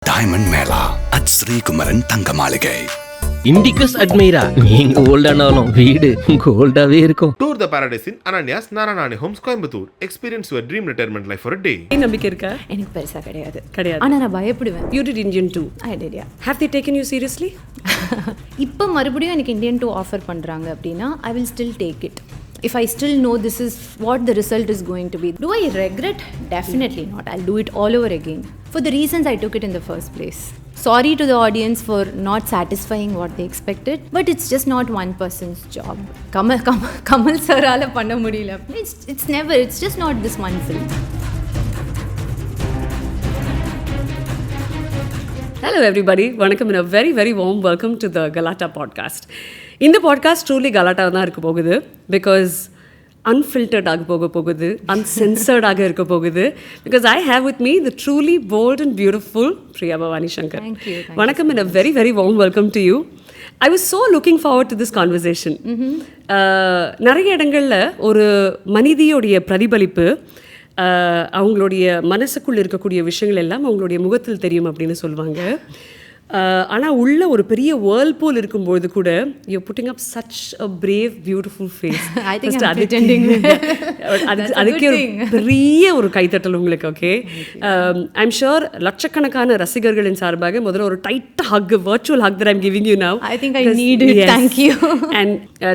Diamond Mela at Sree Kumaran Thangamaligai. Indicus admira. நீங்க ஓல்டானாலும் வீடு கோல்டாவே இருக்கும். Tour the paradise in Ananya's Nani homes Coimbatore. Experience your dream retirement life for a day. நம்பிக்கை இருக்கா? எனக்கு பெருசா கிடையாது. ஆனா நான் பயப்படுவேன். You did Indian 2. I did, yeah. Have they taken you seriously? இப்போ மறுபடியும் எனக்கு Indian 2 ஆஃபர் பண்றாங்க அப்படினா I will still take it. If I still know this is what the result is going to be. Do I regret? Definitely not. I'll do it all over again. For the reasons I took it in the first place. Sorry to the audience for not satisfying what they expected, but it's just not one person's job. Kamal sir ala panna mudiyala. It's just not this one film. Hello everybody. Vanakkam and a very very warm welcome to the Galatta podcast. In the podcast truly Galatta தான் இருக்க போகுது because unfiltered ஆக போகுது uncensored ஆக இருக்க போகுது because I have with me the truly bold and beautiful Priya Bhavani Shankar. Thank you. Vanakkam and a very very warm welcome to you. I was so looking forward to this conversation. நிறைய இடங்கள்ல ஒரு மனிதியோடைய பிரதிபலிப்பு அவங்களுடைய மனசுக்குள்ள இருக்கக்கூடிய விஷயங்கள் எல்லாம் அவங்களுடைய முகத்தில் தெரியும் அப்படின்னு சொல்லுவாங்க. ஆனால் உள்ள ஒரு பெரிய வேர்ல்பூல் இருக்கும்போது கூட you're putting up such a brave beautiful face. I think I'm pretending. அதுக்கு ஒரு பெரிய ஒரு கைத்தட்டல் உங்களுக்கு. ஓகே, I'm sure லட்சக்கணக்கான ரசிகர்களின் சார்பாக முதல்ல ஒரு tight hug, virtual hug that I'm giving you now. I think I need it. Yes. Thank you. And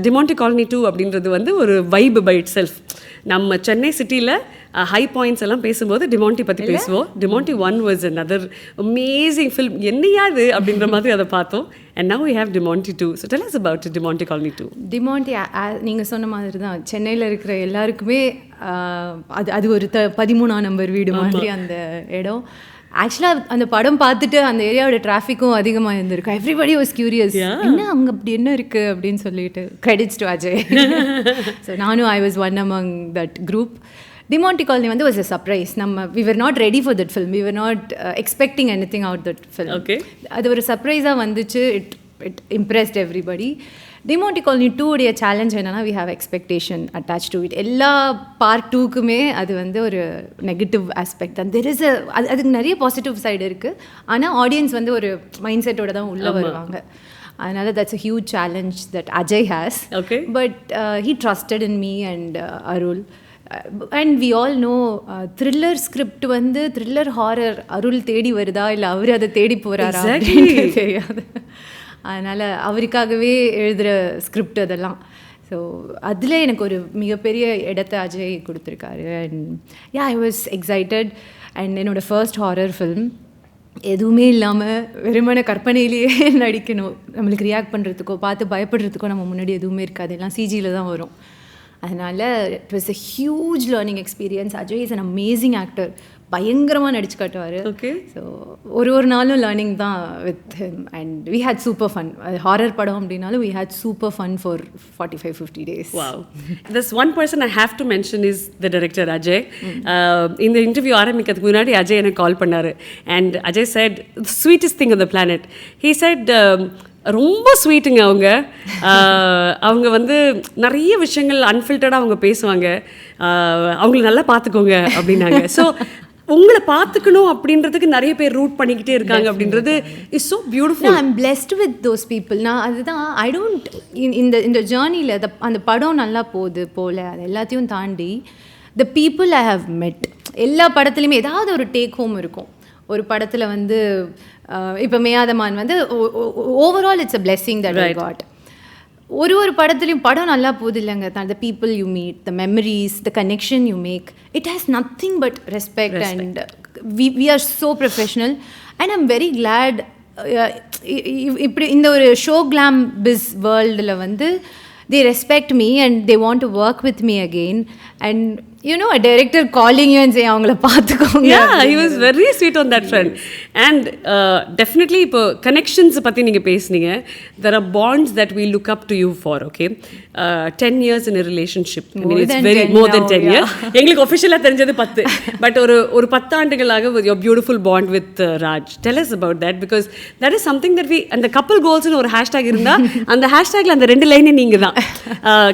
Demonte Colony 2 அப்படின்றது வந்து ஒரு வைப் by itself. நம்ம சென்னை சிட்டியில் ஹை பாயிண்ட்ஸ் எல்லாம் பேசும்போது டிமாண்டி பற்றி பேசுவோம். Demonte 1 was another amazing film. என்னையாது அப்படின்ற மாதிரி அதை பார்த்தோம். And now we have Demonte 2. So tell us about Demonte Colony 2. Demonte, நீங்கள் சொன்ன மாதிரி தான் சென்னையில் இருக்கிற எல்லாருக்குமே அது ஒரு 13ஆம் நம்பர் வீடு மாதிரி அந்த இடம். ஆக்சுவலாக அந்த படம் பார்த்துட்டு அந்த ஏரியாவோட டிராஃபிக்கும் அதிகமாக இருந்திருக்கும். எவ்ரிபடி வாஸ் கியூரியஸ், என்ன அங்கே அப்படி என்ன இருக்குது அப்படின்னு சொல்லிட்டு. Credits to Ajay. ஸோ நானும் I was one among that group. Demonte Colony வந்து was a surprise. we were not ready for that film. We were not expecting anything out that film. Okay. அது ஒரு சர்ப்ரைஸாக வந்துச்சு. It impressed everybody. Demonte Colony 2 உடைய challenge என்னன்னா we have expectation attached to it. எல்லா part 2க்குமே அது வந்து ஒரு நெகட்டிவ் ஆஸ்பெக்ட் தான். தெர் இஸ் அதுக்கு நிறைய பாசிட்டிவ் சைடு இருக்குது. ஆனால் ஆடியன்ஸ் வந்து ஒரு மைண்ட் செட்டோட தான் உள்ளே வருவாங்க. அதனால that's a huge challenge that Ajay has. Okay. But he trusted in me and Arul. And we all know thriller script வந்து த்ரில்லர் ஹாரர் அருள் தேடி வருதா இல்லை அவர் அதை தேடி போகிறாரா அப்படின்னு தெரியாது. அதனால் அவருக்காகவே எழுதுகிற ஸ்கிரிப்ட் அதெல்லாம். ஸோ அதில் எனக்கு ஒரு மிகப்பெரிய இடத்தை அஜய் கொடுத்துருக்காரு. And I was excited. And என்னோடய ஃபர்ஸ்ட் ஹாரர் ஃபில்ம் எதுவுமே இல்லாமல் வெறுமன கற்பனையிலேயே நடிக்கணும். நம்மளுக்கு ரியாக்ட் பண்ணுறதுக்கோ பார்த்து பயப்படுறதுக்கோ நம்ம முன்னாடி எதுவுமே இருக்காது, எல்லாம் சிஜியில் தான் வரும். அதனால் it was a huge learning experience. Ajay is an amazing actor. பயங்கரமாக நடிச்சு காட்டுவார். ஓகே. ஸோ ஒரு நாளும் லேர்னிங் தான் with him. And we had super fun. Horror படம் அப்படின்னாலும் we had super fun for 45-50 days. Wow. There's one person I have to mention is the director Ajay. இந்த interview ஆரம்பிக்கிறதுக்கு முன்னாடி அஜய் எனக்கு கால் பண்ணார். And Ajay said the sweetest thing on the planet. He said ரொம்ப ஸ்வீட்டுங்க அவங்க வந்து நிறைய விஷயங்கள் அன்ஃபில்டர்டாக அவங்க பேசுவாங்க, அவங்கள நல்லா பார்த்துக்கோங்க அப்படின்னாங்க. ஸோ உங்களை பார்த்துக்கணும் அப்படின்றதுக்கு நிறைய பேர் ரூட் பண்ணிக்கிட்டே இருக்காங்க அப்படின்றது is so beautiful. I'm blessed with those people. நான் அதுதான் ஐ டோன்ட் இந்த ஜேர்னியில் அந்த படம் நல்லா போல அது எல்லாத்தையும் தாண்டி த பீப்புள் ஐ ஹவ் மெட். எல்லா படத்துலையுமே ஏதாவது ஒரு டேக் ஹோம் இருக்கும். ஒரு படத்தில் வந்து இப்போ மேயாதமான் வந்து overall it's a blessing that I got. ஒரு படத்துலையும் படம் நல்லா போகுது இல்லைங்க, the people you meet, the memories, the connection you make, it has nothing but respect. And we are so professional. And I'm very glad இப்படி இந்த ஒரு show glam பிஸ் வேர்ல்டில் வந்து they respect me and they want to work with me again. And you know, a director calling you and saying avangala paathukonga. Yeah, he was very sweet on that front. And definitely ipo connections pathi neenga pesnீங்க. There are bonds that we look up to you for. Okay, 10 years in a relationship. I mean, it's very more than 10 years. எங்களுக்கு officially தெரிஞ்சது 10. But ஒரு 10 ஆண்டுகளாக your beautiful bond with Raj. Tell us about that, because that is something that we, and the couple goals னு ஒரு hashtag இருந்தா அந்த hashtagல அந்த ரெண்டு லைனே நீங்க தான்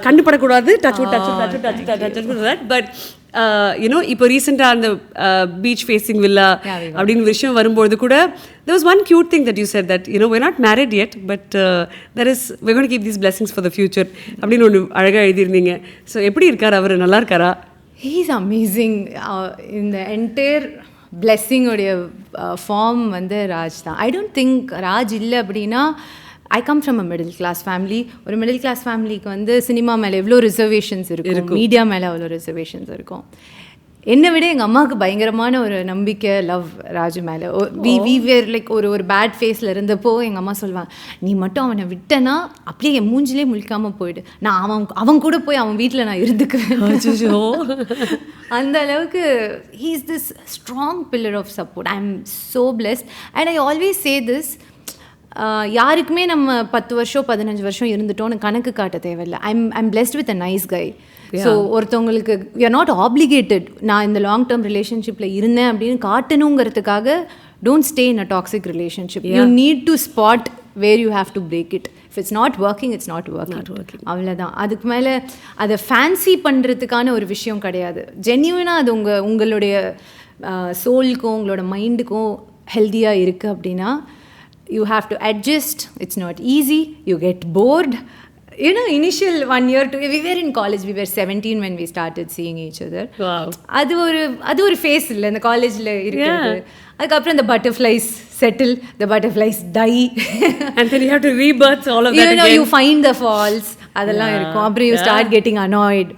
கண்டுபடக்கூடாது. Touch for that. But you know, இப்போ ரீசெண்டாக அந்த பீச் ஃபேஸிங் வில்லா அப்படின்னு விஷயம் வரும்போது கூட there was one cute thing that you said that, you know, we're not married yet, but we're going to keep these blessings for the future அப்படின்னு ஒன்று அழகாக எழுதியிருந்தீங்க. ஸோ எப்படி இருக்கார் அவர், நல்லா இருக்காரா? He is amazing. இந்த என்டையர் பிளெஸ்ஸிங்கோடைய ஃபார்ம் வந்து ராஜ் தான். ஐ டோன்ட் திங்க் ராஜ் இல்லை அப்படின்னா, I come from a middle class family. ஒரு மிடில் கிளாஸ் ஃபேமிலிக்கு வந்து சினிமா மேலே எவ்வளோ ரிசர்வேஷன்ஸ் இருக்கும், மீடியா மேலே அவ்வளோ ரிசர்வேஷன்ஸ் இருக்கும். என்னை விட எங்கள் அம்மாவுக்கு பயங்கரமான ஒரு நம்பிக்கை, லவ் ராஜு மேலே. வி வேர் லைக் ஒரு பேட் ஃபேஸில் இருந்தப்போ எங்கள் அம்மா சொல்லுவாங்க, நீ மட்டும் அவனை விட்டனா அப்படியே என் மூஞ்சிலே முழிக்காமல் போயிடு, நான் அவன் கூட போய் அவன் வீட்டில் நான் இருந்துக்குவேன். அந்த அளவுக்கு he is this strong pillar of support. I am so blessed and I always say this, யாருக்குமே நம்ம 10 வருஷம் 15 வருஷம் இருந்துட்டோன்னு கணக்கு காட்ட தேவையில்லை. I'm blessed with a nice guy. So ஒருத்தவங்களுக்கு வி ஆர் நாட் ஆப்ளிகேட்டட், நான் இந்த லாங் டேர்ம் ரிலேஷன்ஷிப்பில் இருந்தேன் அப்படின்னு காட்டணுங்கிறதுக்காக don't stay in a toxic relationship. You need to spot where you have to break it. If it's not working, it's not working. அவ்வளோதான். அதுக்கு மேலே அதை ஃபேன்சி பண்ணுறதுக்கான ஒரு விஷயம் கிடையாது. ஜென்யூனாக அது உங்களுடைய சோலுக்கும் உங்களோட மைண்டுக்கும் ஹெல்த்தியாக இருக்குது அப்படின்னா, you have to adjust. It's not easy. You get bored. You know, initial 1 year to, we were in college, we were 17 when we started seeing each other. Wow. அது ஒரு ஃபேஸ் இல்லை இந்த காலேஜில் இருக்கிறது. அதுக்கப்புறம் the butterflies settle, the butterflies die. And then you have to rebirth all of that again. You find the falls. அதெல்லாம் இருக்கும். அப்புறம் you start getting annoyed.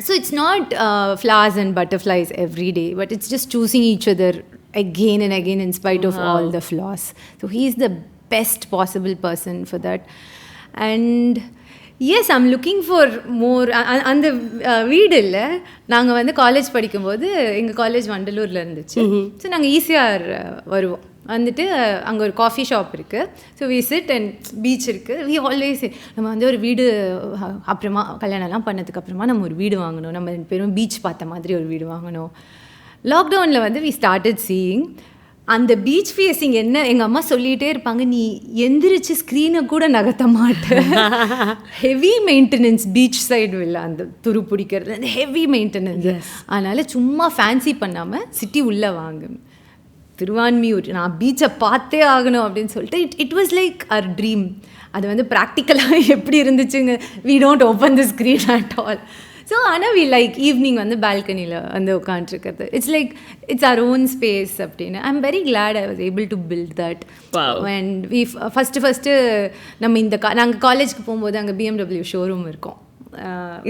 So it's not flowers and butterflies every day, but it's just choosing each other again and again in spite of all the flaws. So he is the best possible person for that. And yes, I'm looking for more. அந்த வீடு இல்லை, நாங்கள் வந்து college படிக்கும்போது எங்கள் college வண்டலூரில் இருந்துச்சு. So நாங்கள் ஈஸியாக வருவோம். வந்துட்டு அங்கே ஒரு காஃபி ஷாப் இருக்குது. So we sit and beach இருக்குது. வி ஆல்வேஸ் நம்ம வந்து ஒரு வீடு அப்புறமா கல்யாணம்லாம் பண்ணதுக்கப்புறமா நம்ம ஒரு வீடு வாங்கணும், நம்ம 2 பேரும் பீச் பார்த்த மாதிரி ஒரு வீடு வாங்கணும். லாக்டவுனில் வந்து வி ஸ்டார்டட் சீயிங் அந்த பீச் ஃபேஸிங். என்ன எங்கள் அம்மா சொல்லிகிட்டே இருப்பாங்க, நீ எந்திரிச்சு ஸ்க்ரீனை கூட நகர்த்த மாட்டேன். ஹெவி மெயின்டெனன்ஸ் பீச் சைடு இல்லை, அந்த துரு பிடிக்கிறது அந்த ஹெவி மெயின்டெனன்ஸ். அதனால் சும்மா ஃபேன்சி பண்ணாமல் சிட்டி உள்ளே வாங்க, திருவான்மியூர் நான் பீச்சை பார்த்தே ஆகணும் அப்படின்னு சொல்லிட்டு it was like our dream. அது வந்து ப்ராக்டிக்கலாக எப்படி இருந்துச்சுங்க, we don't open the screen at all. So ஆனால் வி லைக் ஈவினிங் வந்து பால்கனியில் வந்து உட்காந்துருக்கிறது. It's like it's our own space அப்படின்னு. I am very glad I was able to build that. And we first நம்ம நாங்கள் காலேஜுக்கு போகும்போது அங்கே BMW ஷோரூம் இருக்கும்.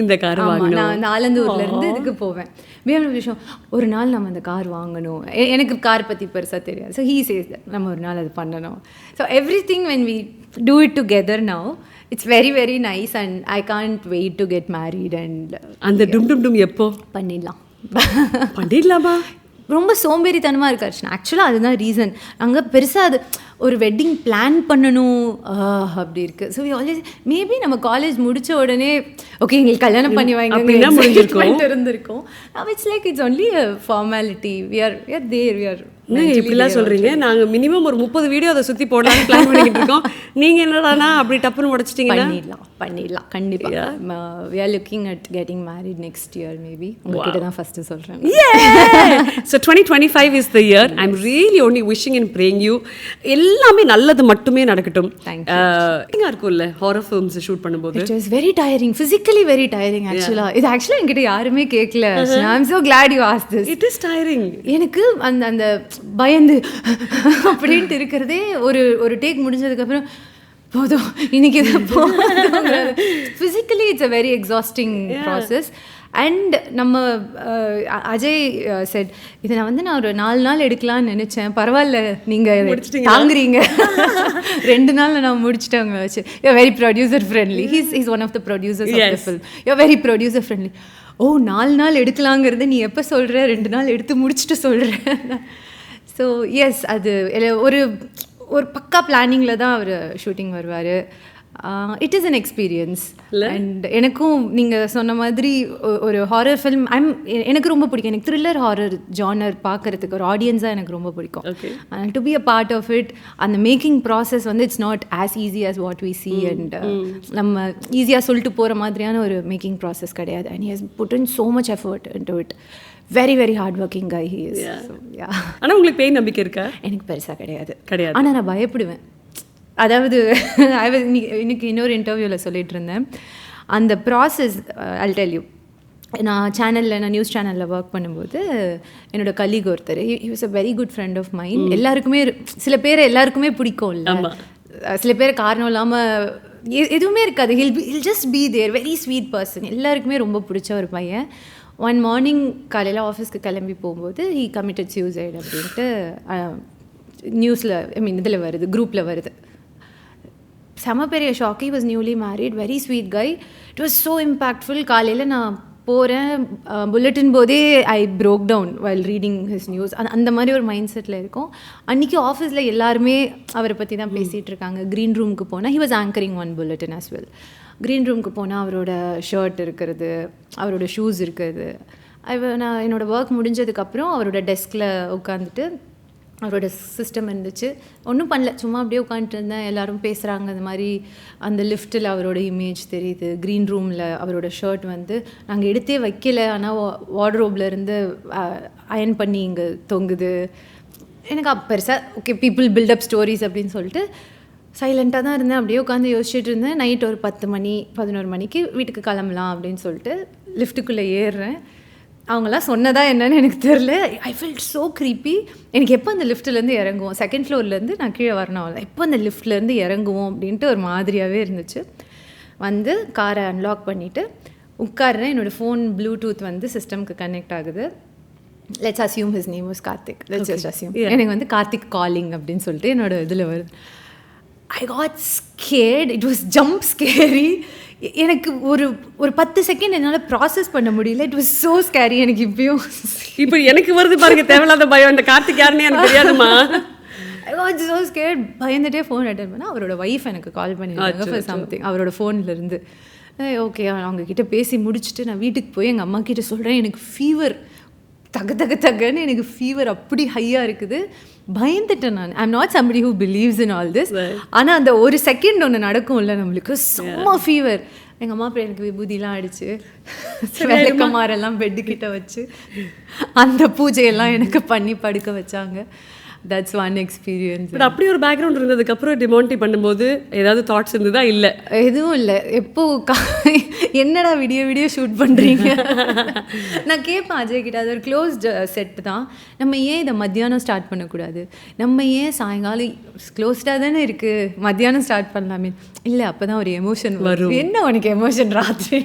இந்த கார் நான் ஆலந்தூர்லேருந்து இதுக்கு போவேன். BMW ஷோ ஒரு நாள் நம்ம அந்த கார் வாங்கணும். எனக்கு கார் பற்றி பெருசாக தெரியாது. ஸோ ஹீ சேஸ் தட் நம்ம ஒரு நாள் அது பண்ணணும். So everything when we do it together now, it's very very nice and I can't wait to get married. And அந்த டும் எப்போ பண்ணிடலாமா? ரொம்ப சோம்பேறித்தனமாக இருக்கு அர்ச்சனா. ஆக்சுவலாக அதுதான் ரீசன். நாங்கள் பெருசாக அது ஒரு வெட்டிங் பிளான் பண்ணணும் அப்படி இருக்குது. ஸோ ஆல்வேஸ் மேபி நம்ம காலேஜ் முடித்த உடனே ஓகே எங்களுக்கு கல்யாணம் பண்ணி வாங்க இருந்திருக்கோம். It's like it's only a formality. We are there, we are. இப்படிலாம் சொல்கிறீங்க. நாங்கள் மினிமம் ஒரு 30 வீடியோ அதை சுற்றி போடலான்னு பிளான் பண்ணிக்கிட்டு இருக்கோம். நீங்கள் என்னடானா அப்படி டப்புன்னு உடச்சிட்டிங்கன்னா பண்ணிடலாம் கண்டிப்பாக. We are looking at getting married next year maybe. உங்ககிட்ட தான் ஃபஸ்ட்டு சொல்கிறேன். So 2025 is the year. I am really only wishing and praying you எல்லாமே நல்லது மட்டுமே நடக்கட்டும். எங்கே இருக்கும்ல ஹாரர் ஃபிலிம்ஸ் ஷூட் பண்ணும்போது it is very tiring, physically very tiring. இது ஆக்சுவலாக என்கிட்ட யாருமே கேட்கல. I am so glad you asked this. It is tiring. எனக்கு அந்த பயந்து அப்படின்ட்டு இருக்கிறதே ஒரு டேக் முடிஞ்சதுக்கப்புறம் போதும் இன்னைக்கு இதை போதும். Physically it's a very exhausting process. And நம்ம அஜய் செட் இதை நான் ஒரு 4 நாள் எடுக்கலான்னு நினச்சேன். பரவாயில்ல நீங்கள் தாங்குறீங்க. 2 நாளில் நான் முடிச்சுட்டவங்க வச்சு. You very producer friendly. He's one of the producers of the film. You very producer friendly. 4 நாள் எடுக்கலாங்கிறது நீ எப்போ சொல்கிற? 2 நாள் எடுத்து முடிச்சுட்டு சொல்கிறேன். ஸோ எஸ் அது ஒரு பக்கா பிளானிங்கில் தான் அவர் ஷூட்டிங் வருவார். It is an experience. And எனக்கும் நீங்கள் சொன்ன மாதிரி ஒரு ஹாரர் ஃபில்ம் எனக்கு ரொம்ப பிடிக்கும். எனக்கு த்ரில்லர் ஹாரர் ஜானர் பார்க்குறதுக்கு ஒரு ஆடியன்ஸாக எனக்கு ரொம்ப பிடிக்கும். To be a part of it, அந்த மேக்கிங் ப்ராசஸ் வந்து it's not as easy as what we see. And நம்ம ஈஸியாக சொல்லிட்டு போகிற மாதிரியான ஒரு மேக்கிங் ப்ராசஸ் கிடையாது. And he has put in so much effort into it. Very very hard working guy he is. ஆனால் உங்களுக்கு பேய் நம்பிக்கை இருக்கா? எனக்கு பெருசாக கிடையாது. ஆனால் நான் பயப்படுவேன். அதாவது இன்னைக்கு இன்னொரு இன்டர்வியூவில் சொல்லிட்டு இருந்தேன், அந்த ப்ராசஸ் I'll tell you. நான் நியூஸ் சேனலில் ஒர்க் பண்ணும்போது என்னோட கலீக் ஒருத்தர், he was a very good friend of mine. எல்லாருக்குமே சில பேர் எல்லாருக்குமே பிடிக்கும் இல்லை, சில பேர் காரணம் இல்லாமல் எதுவுமே இருக்காது. he'll just be there, very sweet person. எல்லாருக்குமே ரொம்ப பிடிச்ச ஒரு பையன். ஒன் மார்னிங் காலையில் ஆஃபீஸ்க்கு கிளம்பி போகும்போது he committed suicide அப்படின்ட்டு நியூஸில் இதில் வருது, குரூப்பில் வருது. செம பெரிய shock. he was newly married, very sweet guy. It was so impactful. காலையில் நான் போகிறேன், புல்லட்டின் போதே ஐ broke down while reading his news. அந்த மாதிரி ஒரு மைண்ட் செட்டில் இருக்கும். அன்றைக்கி ஆஃபீஸில் எல்லாருமே அவரை பற்றி தான் பேசிகிட்டு இருக்காங்க. க்ரீன் ரூமுக்கு போனால் he was anchoring one bulletin as well. Green ரூமுக்கு போனால் அவரோட ஷர்ட் இருக்கிறது, அவரோட ஷூஸ் இருக்கிறது. நான் என்னோடய ஒர்க் முடிஞ்சதுக்கப்புறம் அவரோட டெஸ்கில் உட்காந்துட்டு அவரோட சிஸ்டம் இருந்துச்சு, ஒன்றும் பண்ணல, சும்மா அப்படியே உட்காந்துட்டு இருந்தேன். எல்லோரும் பேசுகிறாங்க, இந்த மாதிரி அந்த லிஃப்ட்டில் அவரோட இமேஜ் தெரியுது. க்ரீன் ரூமில் அவரோட ஷர்ட் வந்து நாங்கள் எடுத்தே வைக்கல, ஆனால் வார்ட்ரோப்பில் இருந்து அயன் பண்ணி இங்கே தொங்குது. எனக்கு பெருசாக ஓகே பீப்புள் பில்டப் ஸ்டோரிஸ் அப்படின்னு சொல்லிட்டு சைலண்ட்டாக தான் இருந்தேன். அப்படியே உட்காந்து யோசிச்சுட்டு இருந்தேன். நைட் ஒரு 10 மணி 11 மணிக்கு வீட்டுக்கு கிளம்பலாம் அப்படின்னு சொல்லிட்டு லிஃப்ட்டுக்குள்ளே ஏறுறேன். அவங்களாம் சொன்னதா என்னன்னு எனக்கு தெரில. I felt so creepy. எனக்கு எப்போ அந்த லிஃப்ட்லேருந்து இறங்குவோம், செகண்ட் ஃப்ளோர்லேருந்து நான் கீழே வரணும், எப்போ அந்த லிஃப்ட்லேருந்து இறங்குவோம் அப்படின்ட்டு ஒரு மாதிரியாகவே இருந்துச்சு. வந்து காரை அன்லாக் பண்ணிவிட்டு உட்கார்றேன். என்னோடய ஃபோன் ப்ளூடூத் வந்து சிஸ்டம்க்கு கனெக்ட் ஆகுது. Let's assume his name was Karthik. Let's just assume. எனக்கு வந்து கார்த்திக் காலிங் அப்படின்னு சொல்லிட்டு என்னோட இதில் வருது. I got scared. It was jump scary. எனக்கு ஒரு 10 செகண்ட் என்னால் ப்ராசஸ் பண்ண முடியல. It was so scary. எனக்கு இப்போ எனக்கு வருது பாருங்க தேவையில்லாத பயம். இந்த கார்த்திக் யாருன்னு எனக்கு தெரியாதுமா. I was so scared. பயந்துட்டே ஃபோன் அட்டன் பண்ணால் அவரோட ஒய்ஃப் எனக்கு கால் பண்ணியிருக்காங்க ஃபார் சம்திங் அவரோட ஃபோன்லேருந்து. ஓகே, அவங்கக்கிட்ட பேசி முடிச்சுட்டு நான் வீட்டுக்கு போய் எங்கள் அம்மா கிட்ட சொல்கிறேன், எனக்கு ஃபீவர் தகன்னு எனக்கு ஃபீவர் அப்படி ஹையாக இருக்குது. பயந்துட்டேன் நான். I'm not somebody who believes in all this. ஆனால் அந்த ஒரு செகண்ட் ஒன்று நடக்கும்ல நம்மளுக்கு, செம்ம ஃபீவர். எங்கள் அம்மா அப்புறம் எனக்கு விபூதிலாம் அடிச்சு விளக்கமாரெல்லாம் பெட்டுக்கிட்ட வச்சு அந்த பூஜையெல்லாம் எனக்கு பண்ணி படுக்க வச்சாங்க. That's one experience. பட் அப்படி ஒரு பேக்ரவுண்ட் இருந்ததுக்கப்புறம் டிமாண்டி பண்ணும்போது ஏதாவது தாட்ஸ் இருந்ததா? இல்லை, எதுவும் இல்லை. எப்போ என்னடா விடிய ஷூட் பண்ணுறீங்க நான் கேட்பேன் அஜய் கிட்ட. அது ஒரு க்ளோஸ்டு செட் தான். நம்ம ஏன் இதை மத்தியானம் ஸ்டார்ட் பண்ணக்கூடாது, நம்ம ஏன் சாயங்காலம் க்ளோஸ்டாக தானே இருக்குது, மத்தியானம் ஸ்டார்ட் பண்ணலாமே. இல்லை, அப்போ தான் ஒரு எமோஷன் வரும். என்ன உனக்கு எமோஷன் ராத்திரி?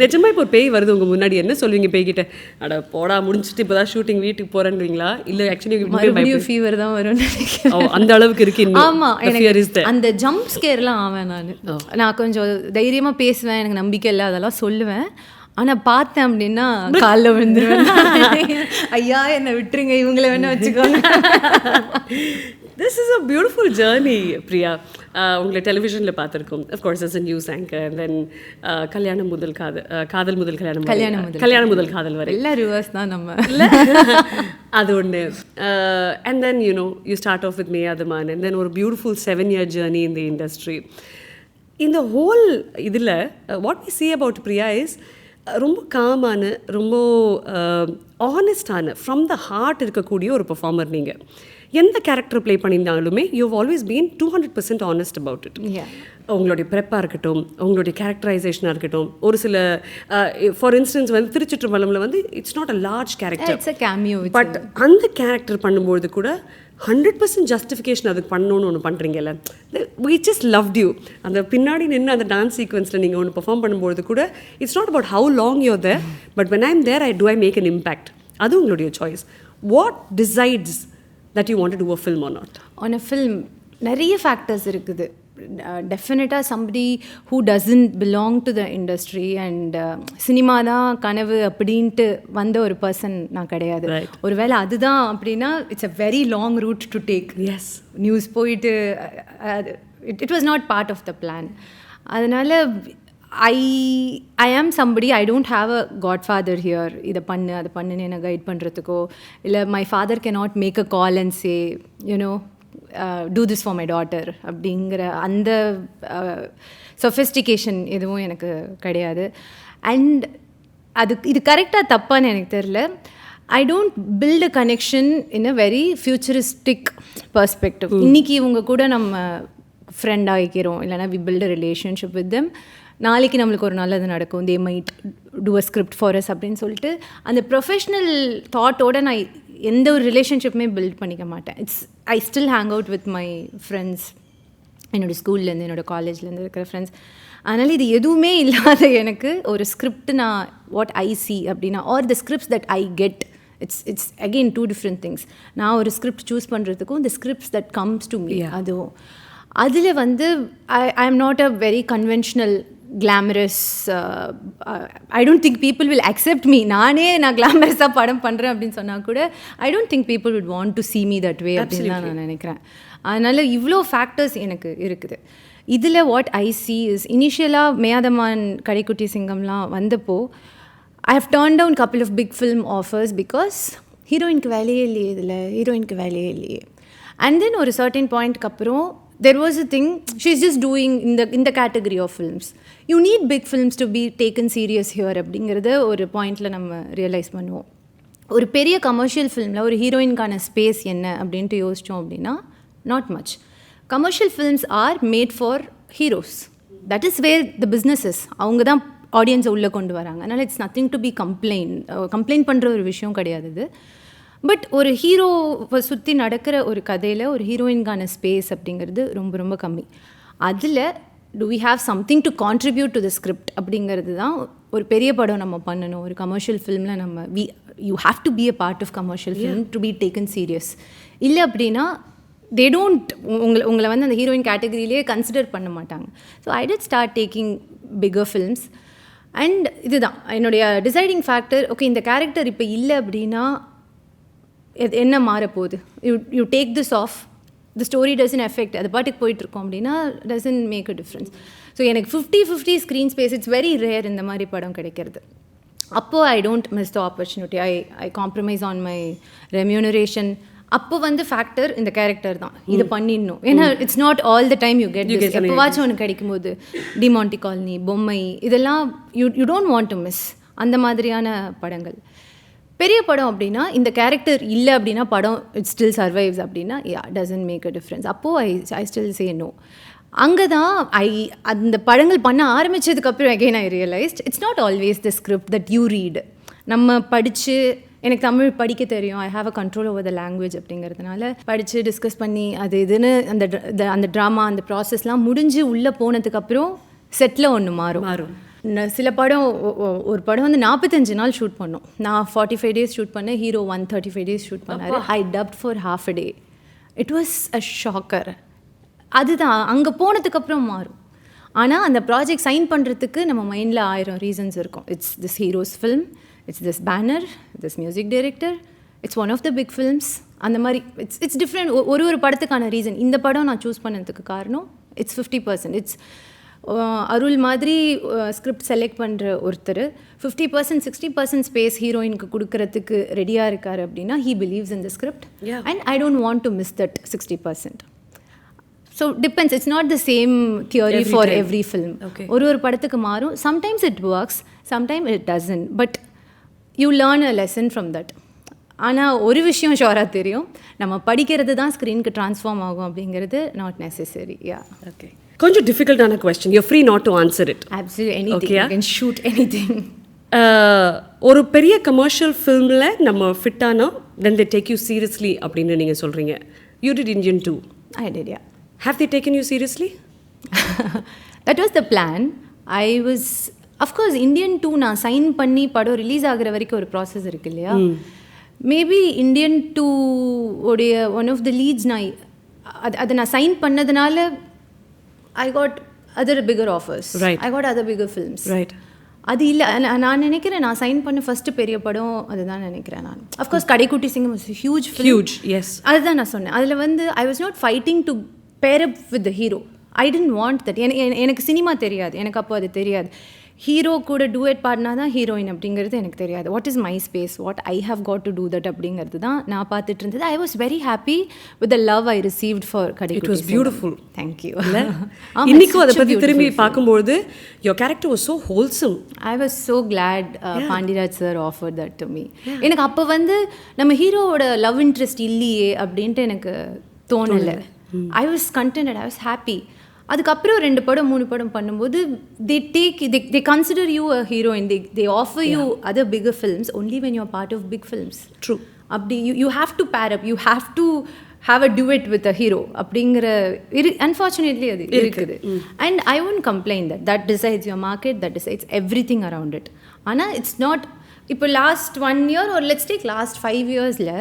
நிஜமா இப்போ ஒரு பேய் வருது உங்கள் முன்னாடி, என்ன சொல்வீங்க பேய்கிட்ட? அட போடா முடிச்சுட்டு இப்போ தான் ஷூட்டிங் வீட்டுக்கு போகிறேன்றீங்களா? இல்லை ஆக்சுவலி ஃபீவர் தான் வரும்னு நினைக்கிறேன். அந்த அளவுக்கு இருக்கு. ஆமாம், எனக்கு அந்த ஜம்ப் ஸ்கேர்லாம் ஆவேன். நான் கொஞ்சம் தைரியமாக பேசுவேன், எனக்கு நம்பிக்கை இல்லை, அதெல்லாம் சொல்லுவேன். ஆனால் பார்த்தேன் அப்படின்னா காலில் விழுந்துருவேன். ஐயா என்னை விட்டுருங்க, இவங்கள வேணா வச்சுக்கோங்க. This is a beautiful journey, Priya. உங்களை டெலிவிஷனில் பார்த்துருக்கோம், of course as a news anchor, and then கல்யாணம் முதல் காதல் முதல் கல்யாணம் முதல் காதல் வரை எல்லாம் ரிவர்ஸ் தான் நம்ம. அது ஒன்று. And then you start off with Meyadaman, and then ஒரு beautiful 7-year journey in the industry. இந்த ஹோல் இதில் what we see about Priya is ரொம்ப காமான, ரொம்ப ஆனஸ்டான, ஃப்ரம் த ஹார்ட் இருக்கக்கூடிய ஒரு பெர்ஃபார்மர். நீங்கள் எந்த கேரக்டர் ப்ளே பண்ணியிருந்தாலுமே you have always been 200% honest about it. உங்களுடைய ப்ரெப்பாக இருக்கட்டும், உங்களுடைய கேரக்டரைசேஷனாக இருக்கட்டும். ஒரு சில ஃபார் இன்ஸ்டன்ஸ் வந்து திருச்சிற்றம்பலமில் வந்து it's not a large character, but அந்த கேரக்டர் பண்ணும்போது கூட 100% ஜஸ்டிஃபிகேஷன் அதுக்கு பண்ணணும்னு ஒன்று பண்ணுறீங்கல்ல. we just loved you. அந்த பின்னாடி நின்று அந்த டான்ஸ் சீக்வன்ஸில் நீங்கள் ஒன்று பெர்ஃபார்ம் பண்ணும்போது கூட it's not about how long you're there, but when I'm there I make an impact. அது உங்களுடைய choice. What decides that you want to do a film or not? On a film நிறைய factors இருக்குது. டெஃபினட்டாக somebody who doesn't belong to the industry and cinema தான் கனவு அப்படின்ட்டு வந்த ஒரு பர்சன் நான் கிடையாது. ஒருவேளை அதுதான் அப்படின்னா it's a very long route to take. Yes, news போயிட்டு it was not part of the plan. அதனால் I am somebody, I don't have a godfather here. இதை பண்ணு அதை பண்ணுன்னு என்னை கைட் பண்ணுறதுக்கோ இல்லை my father cannot make a call and say, you know, do this for my daughter அப்படிங்கிற அந்த சொஃபிஸ்டிகேஷன் எதுவும் எனக்கு கிடையாது. அண்ட் இது கரெக்டாக தப்பான்னு எனக்கு தெரில. I don't build a connection in a very futuristic perspective. இன்றைக்கி இவங்க கூட நம்ம ஃப்ரெண்ட் ஆகிக்கிறோம், இல்லைனா we build a relationship with them. நாளைக்கு நம்மளுக்கு ஒரு நல்லது நடக்கும், they might do a script for us அப்படின்னு சொல்லிட்டு அந்த ப்ரொஃபஷ்னல் தாட்டோடு நான் எந்த ஒரு ரிலேஷன்ஷிப்புமே பில்ட் பண்ணிக்க மாட்டேன். I still hang out with my friends, என்னோடய ஸ்கூல்லேருந்து என்னோடய காலேஜ்லேருந்து இருக்கிற ஃப்ரெண்ட்ஸ். அதனால் இது எதுவுமே இல்லாத எனக்கு ஒரு ஸ்கிரிப்ட் நான் வாட் ஐ சி அப்படின்னா are the scripts that I get, it's again two different things. நான் ஒரு ஸ்கிரிப்ட் சூஸ் பண்ணுறதுக்கும் இந்த scripts that comes to me, அதுவும் அதில் வந்து I am not a very conventional glamorous, I don't think people will accept me. நான் கிளாமரஸாக படம் பண்ணுறேன் அப்படின்னு சொன்னால் கூட I don't think people would want to see me that way அப்படின்னு தான் நான் நினைக்கிறேன். அதனால் இவ்வளோ ஃபேக்டர்ஸ் எனக்கு இருக்குது. இதில் வாட் ஐ சி இஸ் இனிஷியலாக மேயாதமான் கடைக்குட்டி சிங்கம்லாம் வந்தப்போ I have turned down couple of big film offers because ஹீரோயினுக்கு வேலையே இல்லையே, இதில் ஹீரோயினுக்கு வேலையே இல்லையே. And then ஒரு certain பாயிண்ட்க்கு அப்புறம் there was a thing, she's just doing in the category of films. You need big films to be taken serious here அப்படிங்கிறத ஒரு பாயிண்டில் நம்ம ரியலைஸ் பண்ணுவோம். ஒரு பெரிய கமர்ஷியல் ஃபிலிமில் ஒரு ஹீரோயின்கான ஸ்பேஸ் என்ன அப்படின்ட்டு யோசித்தோம் அப்படின்னா not much. Commercial films are made for heroes, that is where the businesses, அவங்க தான் ஆடியன்ஸை உள்ளே கொண்டு வராங்க. அதனால் it's nothing to be complaint பண்ணுற ஒரு விஷயம் கிடையாது இது. பட் ஒரு ஹீரோவை சுற்றி நடக்கிற ஒரு கதையில் ஒரு ஹீரோயின்கான ஸ்பேஸ் அப்படிங்கிறது ரொம்ப ரொம்ப கம்மி. அதில் to we have something to contribute to the script அப்படிங்கிறது தான் ஒரு பெரிய படம் நம்ம பண்ணணும். ஒரு கமர்ஷியல் ஃபிலிமில் நம்ம you have to be a part of commercial film to be taken serious. இல்லை அப்படின்னா தே டோன்ட் உங்களை வந்து அந்த ஹீரோயின் கேட்டகரியிலே கன்சிடர் பண்ண மாட்டாங்க. So I did start taking bigger films. And இதுதான் என்னுடைய டிசைடிங் ஃபேக்டர். ஓகே, இந்த கேரக்டர் இப்போ இல்லை அப்படின்னா என்ன மாறப்போகுது, you take this off, the story doesn't effect, அது பாட்டுக்கு போயிட்டுருக்கோம் அப்படின்னா doesn't make a difference. So எனக்கு 50-50 screen space it's very rare இந்த மாதிரி படம் கிடைக்கிறது. அப்போது I don't miss the opportunity, I compromise on my remuneration. அப்போ வந்து ஃபேக்டர் இந்த கேரக்டர் தான், இது பண்ணிடணும். ஏன்னா it's not all the time you get this. எப்போவாச்சும் ஒன்று கிடைக்கும்போது டிமாண்டி காலனி, பொம்மை, இதெல்லாம் you don't want to miss அந்த மாதிரியான படங்கள். பெரிய படம் அப்படின்னா இந்த கேரக்டர் இல்லை அப்படின்னா படம் இட் ஸ்டில் சர்வைவ்ஸ் அப்படின்னா டசன்ட் மேக் அ டிஃப்ரென்ஸ். அப்போது ஐ ஸ்டில் சே நோ. அங்கே தான் அந்த படங்கள் பண்ண ஆரம்பித்ததுக்கப்புறம் again I realised it's not always the script that you read. நம்ம படித்து, எனக்கு தமிழ் படிக்க தெரியும், I have a control over the language அப்படிங்கிறதுனால படித்து டிஸ்கஸ் பண்ணி அது இதுன்னு அந்த ட்ராமா அந்த ப்ராசஸ்லாம் முடிஞ்சு உள்ளே போனதுக்கப்புறம் செட்டில் ஒன்று மாறும். சில படம், ஒரு படம் வந்து 45 நாள் ஷூட் பண்ணோம். நான் 45 days ஷூட் பண்ணேன், ஹீரோ 135 days ஷூட் பண்ணார். I dubbed for half a day. It was a shocker. அதுதான் அங்கே போனதுக்கப்புறம் மாறும். ஆனால் அந்த ப்ராஜெக்ட் சைன் பண்ணுறதுக்கு நம்ம மைண்டில் 1000 ரீசன்ஸ் இருக்கும். It's this hero's film, it's this banner, this music director, it's one of the big films. அந்த மாதிரி இட்ஸ் டிஃப்ரெண்ட். ஒரு படத்துக்கான ரீசன். இந்த படம் நான் சூஸ் பண்ணதுக்கு காரணம் இட்ஸ் 50%. இட்ஸ் அருள் மாதிரி ஸ்கிரிப்ட் செலக்ட் பண்ணுற ஒருத்தர் 50% 60% ஸ்பேஸ் ஹீரோயினுக்கு கொடுக்கறதுக்கு ரெடியாக இருக்கார் அப்படின்னா he believes in the script and I don't want to miss that 60%. So depends, it's not the same theory for every film. ஒரு படத்துக்கு மாறும். Sometimes it works, sometime it doesn't, but you learn a lesson from that. ஆனால் ஒரு விஷயம் ஷோராக தெரியும், நம்ம படிக்கிறது தான் ஸ்க்ரீனுக்கு ட்ரான்ஸ்ஃபார்ம் ஆகும் அப்படிங்கிறது நாட் நெசசரி. ஓகே, கொஞ்சம் டிஃபிகல்ட்டான question, you free not to answer it. Absolutely anything, you can shoot anything. ஒரு பெரிய கமர்ஷியல் ஃபில்மில் நம்ம ஃபிட்டானா then they take you seriously அப்படின்னு நீங்கள் சொல்கிறீங்க. You did Indian 2. I did, yeah. Have they taken you seriously? That was the plan. I was, of course, Indian 2 நான் sign பண்ணி படம் ரிலீஸ் ஆகிற வரைக்கும் ஒரு ப்ராசஸ் இருக்கு இல்லையா. மேபி Indian 2 உடைய ஒன் ஆஃப் த லீட்ஸ் நான் அதை நான் சைன் பண்ணதுனால I got other bigger offers. Right. I got other bigger films. Right. அது இல்லை நான் நினைக்கிறேன் நான் சைன் பண்ண ஃபஸ்ட்டு பெரிய படம் அதுதான் நினைக்கிறேன் நான். Of course Kadaikutty Singam was huge Huge, yes. அதுதான் நான் சொன்னேன். அதில் வந்து I was not fighting to pair up with the hero. I didn't want that. எனக்கு சினிமா தெரியாது, எனக்கு அப்போ அது தெரியாது. ஹீரோ கூட டூயட் பாடினா தான் ஹீரோயின் அப்படிங்கிறது எனக்கு தெரியாது. What is my space, what I have got to do that அப்படிங்கிறது தான் நான் பார்த்துட்டு இருந்தது. I was very happy with the love I received for Kadaikutty. It was beautiful. Thank you. இன்னைக்கும் அதை பற்றி திரும்பி பார்க்கும்போது your character was so wholesome. I was so glad Pandiraj sir offered that to me. எனக்கு அப்போ வந்து நம்ம ஹீரோவோட லவ் இன்ட்ரெஸ்ட் இல்லையே அப்படின்ட்டு எனக்கு தோணலை. I was contented, I was happy. அதுக்கப்புறம் 2 படம் 3 படம் பண்ணும்போது they consider you a heroine, they offer you other bigger films only when you're part of big films. True. அப்படி you have to pair up, you have to have a duet with a hero அப்படிங்கிற unfortunately அது இருக்குது. And I won't complain that decides your market, that decides everything around it. ஆனால் it's not இப்போ last 1 year or let's take last 5 yearsல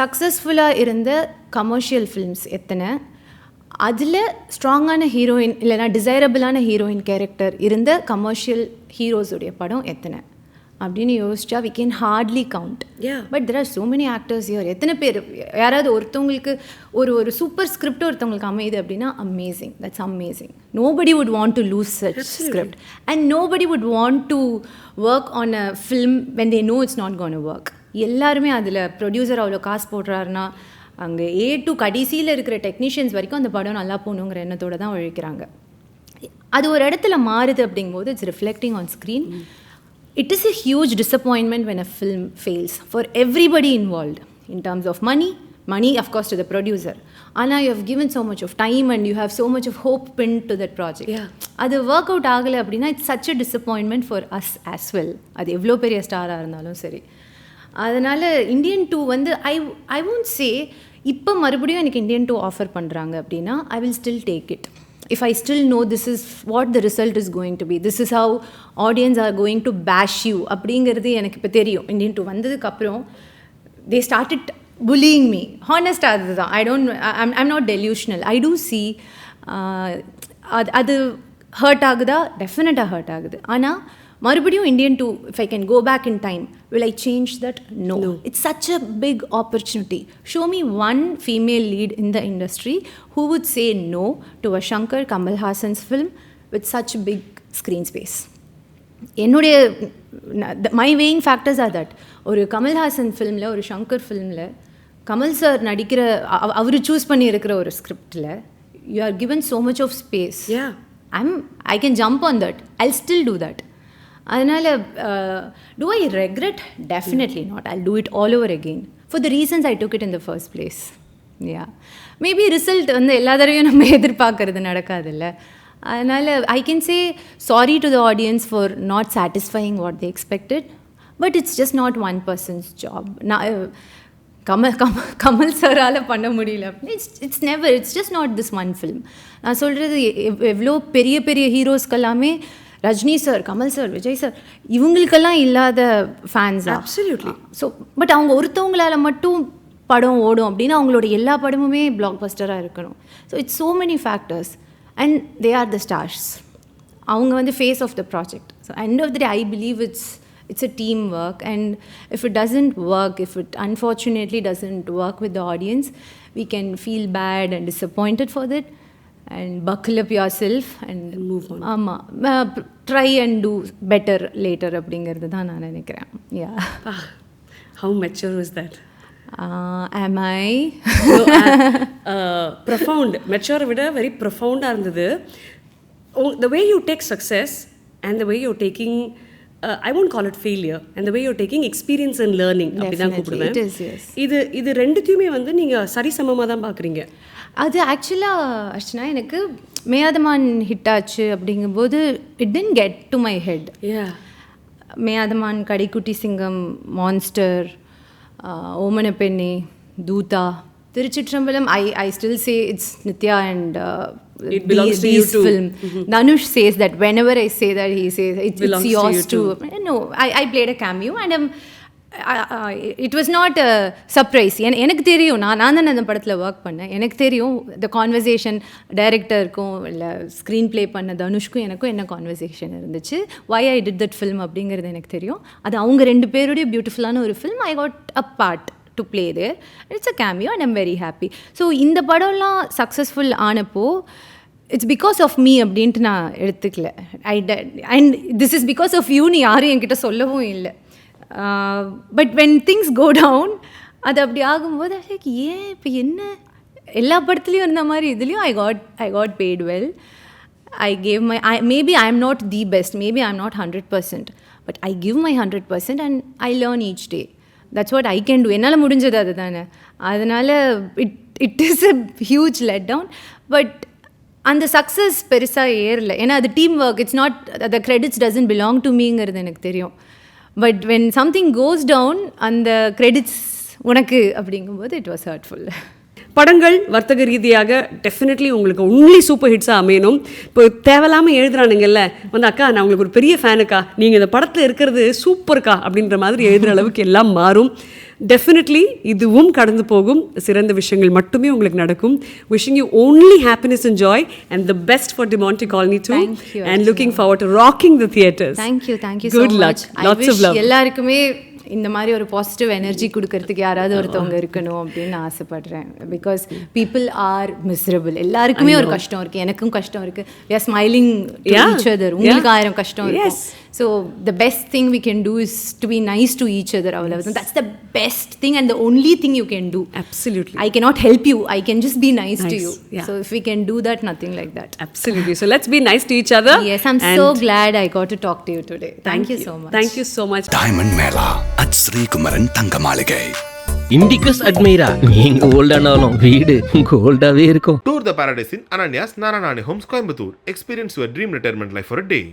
சக்ஸஸ்ஃபுல்லாக இருந்த commercial films எத்தனை, அதில் ஸ்ட்ராங்கான ஹீரோயின் இல்லைனா டிசைரபிளான ஹீரோயின் கேரக்டர் இருந்த கமர்ஷியல் ஹீரோஸுடைய படம் எத்தனை அப்படின்னு யோசிச்சா we can hardly count. But there are so many actors here. எத்தனை பேர் யாராவது ஒருத்தவங்களுக்கு ஒரு சூப்பர் ஸ்கிரிப்ட் ஒருத்தவங்களுக்கு அமையுது அப்படின்னா amazing, that's amazing. Nobody would want to lose such script and nobody would want to work on a film when they know it's not going to work. எல்லாருமே அதில் ப்ரொடியூசர் அவ்வளோ காசு போடுறாருன்னா அங்கே டு கடைசியில் இருக்கிற டெக்னீஷியன்ஸ் வரைக்கும் அந்த படம் நல்லா போகணுங்கிற எண்ணத்தோடு தான் உழைக்கிறாங்க. அது ஒரு இடத்துல மாறுது அப்படிங்கும்போது it's reflecting on screen. It is a huge disappointment when a film fails for everybody involved in terms of money of course to the producer. Anna, you have given so much of time and you have so much of hope pinned to that project. அது work out ஆகலை அப்படின்னா it's such a disappointment for us as well. அது எவ்வளோ பெரிய ஸ்டாராக இருந்தாலும் சரி. அதனால் இந்தியன் 2 வந்து ஐ won't say இப்போ மறுபடியும் எனக்கு இந்தியன் 2 ஆஃபர் பண்ணுறாங்க அப்படின்னா I will still take it. If I still know this is what the result is going to be, this is how audience are going to bash you அப்படிங்கிறது எனக்கு இப்போ தெரியும். Indian 2 வந்ததுக்கப்புறம் they started bullying me. Honest அதுதான். I'm not delusional. I do see அது hurt ஆகுதா, டெஃபினட்டாக hurt ஆகுது. ஆனால் மறுபடியும் Indian 2 if I can go back in time, will I change that? No. It's such a big opportunity. Show me one female lead in the industry who would say no to a Shankar Kamal Hassan's film with such big screen space. என்னுடைய my weighing factors are that ஒரு கமல்ஹாசன் ஃபிலிமில் ஒரு ஷங்கர் ஃபிலிமில் Kamal sir நடிக்கிற அவர் choose பண்ணி இருக்கிற ஒரு ஸ்கிரிப்டில் you are given so much of space. I can jump on that. I'll still do that. அதனால் do I regret? Definitely not. I'll do it all over again for the reasons I took it in the first place. Maybe result வந்து எல்லா தடவையும் நம்ம எதிர்பார்க்கறது நடக்காதுல்ல. அதனால் I can say sorry to the audience for not satisfying what they expected, but it's just not one person's job. Kamal சாரால் பண்ண முடியல அப்படின்னு it's just not this one film. நான் சொல்கிறது எவ்வளோ பெரிய பெரிய ஹீரோஸ்க்கெல்லாமே Rajini sir, Kamal sir, Vijay sir இவங்களுக்கெல்லாம் இல்லாத ஃபேன்ஸ். அப்சல்யூட்லி. ஸோ பட் அவங்க ஒருத்தவங்களால மட்டும் படம் ஓடும் அப்படின்னா அவங்களோட எல்லா படமுமே பிளாக் பஸ்டராக இருக்கணும். So it's so many factors and they are the stars. அவங்க வந்து face of the project. So end of the day I believe it's a teamwork, and if it doesn't work, if it unfortunately doesn't work with the audience, we can feel bad and disappointed for that and buckle up yourself and move on. Try and do better later அப்படிங்கிறது தான் நான் நினைக்கிறேன். How mature was that? Am I? Profound. Mature விட very profound இருந்தது. The way you take success and the way you're taking I won't call it failure, and the way you're taking experience and learning அப்படிதான் கூப்பிடுவேன். இது ரெண்டுத்தையுமே வந்து நீங்கள் சரிசமமாக தான் பார்க்குறீங்க. அது ஆக்சுவலாக அர்ச்சனா எனக்கு மேயாதமான் ஹிட் ஆச்சு அப்படிங்கும்போது it didn't get to my head. Meyaadhamaan, Kadaikutty Singam, monster, Omana Penne, Dhootha, Thiruchitrambalam, I still say it's Nithya and it belongs to you too. Film. Dhanush says that whenever I say that, he says it's yours too. No, I played a cameo and it was not a surprise. எனக்கு தெரியும், நான் தானே அந்த படத்தில் work பண்ணேன். எனக்கு தெரியும் the conversation டைரக்டருக்கும் இல்லை ஸ்க்ரீன் ப்ளே பண்ண தனுஷ்க்கும் எனக்கும் என்ன கான்வர்சேஷன் இருந்துச்சு, why I did that film அப்படிங்கிறது எனக்கு தெரியும். அது அவங்க 2 பேருடைய பியூட்டிஃபுல்லான ஒரு film. I got a part to play there. It's a cameo and I'm very happy. So இந்த படம்லாம் சக்ஸஸ்ஃபுல் ஆனப்போ இட்ஸ் பிகாஸ் ஆஃப் மீ அப்படின்ட்டு நான் எடுத்துக்கல. And this is because of யூன்னு யாரும் என்கிட்ட சொல்லவும் இல்லை. But when things go down, அது அப்படி ஆகும்போது ஏன் இப்போ என்ன எல்லா படத்துலையும் இருந்த மாதிரி இதுலேயும் I got paid well. I gave my maybe I am not the best, maybe I am not 100%, but I give my 100% and I learn each day. That's what I can do. என்னால் முடிஞ்சது அதுதானே. அதனால் it is a huge letdown. But அந்த success பெருசாக ஏறல. ஏன்னா அது team work. It's not the credits doesn't belong to மீங்கிறது எனக்கு தெரியும். But when something goes down, அந்த கிரெடிட்ஸ் உனக்கு அப்படிங்கும்போது இட் வாஸ் ஹர்ட்ஃபுல். படங்கள் வர்த்தக ரீதியாக டெஃபினெட்லி உங்களுக்கு ஒன்லி சூப்பர் ஹிட்ஸாக அமையணும். இப்போ தேவையில்லாமல் எழுதுறானுங்கல்ல, அக்கா நான் உங்களுக்கு ஒரு பெரிய ஃபேனுக்கா, நீங்கள் இந்த படத்தில் இருக்கிறது சூப்பர்க்கா அப்படின்ற மாதிரி எழுதுகிற அளவுக்கு எல்லாம் மாறும். டெஃபினெட்லி இதுவும் கடந்து போகும். சிறந்த விஷயங்கள் மட்டுமே உங்களுக்கு நடக்கும். Wishing you only happiness and joy and the best for Demonte Colony two. And looking forward to rocking the theatres. Thank you good luck. Lots of love. எல்லாருக்குமே இந்த மாதிரி ஒரு பாசிட்டிவ் எனர்ஜி கொடுக்கறதுக்கு யாராவது ஒருத்தவங்க இருக்கணும் அப்படின்னு நான் ஆசைப்படுறேன். Because people are miserable. எல்லாருக்குமே ஒரு கஷ்டம் இருக்குது. எனக்கும் கஷ்டம் இருக்குது. We are smiling to each other. உங்களுக்கு 1000 கஷ்டம் இருக்கும். So the best thing we can do is to be nice to each other. அவ்வளவு. That's the best thing and the only thing you can do. Absolutely. I cannot help you. I can just be nice to you. Yeah. So if we can do that, nothing like that. Absolutely. So let's be nice to each other. Yes, I'm so glad I got to talk to you today. Thank you so much. Thank you so much. Diamond Mela at Sree Kumaran Thangamaligai. Indicus Admira, நீங்க ஓல்டானாலும் வீடு கோல்டாவே இருக்கும். Tour the paradise in Ananya's Nani Homes, Coimbatore. Experience your dream retirement life for a day.